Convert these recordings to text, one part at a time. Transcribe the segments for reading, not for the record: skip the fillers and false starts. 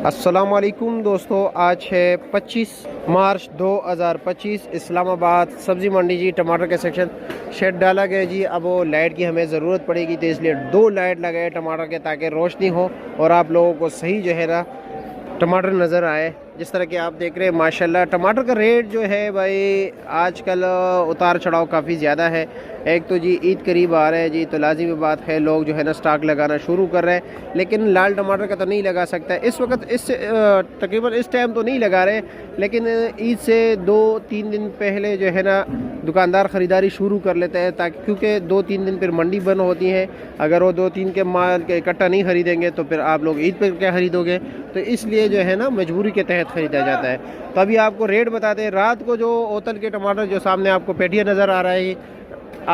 अस्सलामुअलैकुम दोस्तों, आज है 25 मार्च 2025। इस्लामाबाद सब्ज़ी मंडी जी। टमाटर के सेक्शन शेड डाला गया जी। अब वो लाइट की हमें ज़रूरत पड़ेगी, तो इसलिए 2 लाइट लगाए टमाटर के, ताकि रोशनी हो और आप लोगों को सही जो है ना टमाटर नज़र आए। जिस तरह के आप देख रहे हैं माशाल्लाह टमाटर का रेट जो है भाई आजकल उतार चढ़ाव काफ़ी ज़्यादा है। एक तो जी ईद करीब आ रहा है जी, तो लाजिमी बात है लोग जो है ना स्टॉक लगाना शुरू कर रहे हैं, लेकिन लाल टमाटर का तो नहीं लगा सकता इस वक्त। इस तकरीबन इस टाइम तो नहीं लगा रहे, लेकिन ईद से 2-3 दिन पहले जो है ना दुकानदार ख़रीदारी शुरू कर लेते हैं, ताकि क्योंकि 2-3 दिन फिर मंडी बंद होती है। अगर वो 2-3 के माल के इकट्ठा नहीं ख़रीदेंगे तो फिर आप लोग ईद पर क्या ख़रीदोगे, तो इसलिए जो है ना मजबूरी के तहत ख़रीदा जाता है। तो अभी आपको रेट बताते हैं। रात को जो ओतल के टमाटर जो सामने आपको पेटियाँ नज़र आ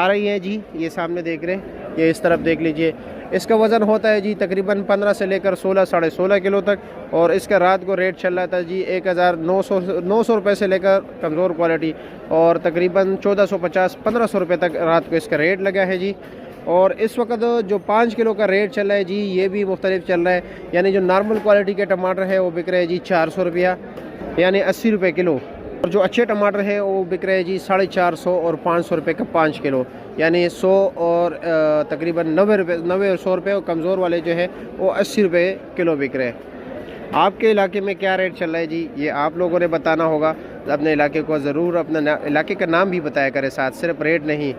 रही है जी, ये सामने देख रहे हैं, ये इस तरफ देख लीजिए। इसका वज़न होता है जी तकरीबन 15 से लेकर 16 साढ़े 16 किलो तक, और इसका रात को रेट चल रहा था जी 1900 रुपये से लेकर कमज़ोर क्वालिटी, और तकरीबन 1450-1500 रुपये तक रात को इसका रेट लगा है जी। और इस वक्त जो 5 किलो का रेट चल रहा है जी, ये भी मुख्तलिफ चल रहा है। यानी जो नॉर्मल क्वालिटी के टमाटर है वो बिक रहे हैं जी 400 रुपया, यानी 80 रुपये किलो। और जो अच्छे टमाटर हैं वो बिक रहे हैं जी 450 और 500 रुपये का 5 किलो, यानी 100 और तकरीबन 90 और 100 रुपये। और कमज़ोर वाले जो है वो 80 रुपये किलो बिक रहे हैं। आपके इलाके में क्या रेट चल रहा है जी, ये आप लोगों ने बताना होगा। अपने इलाके को ज़रूर अपना इलाके का नाम भी बताया करें साथ, सिर्फ रेट नहीं।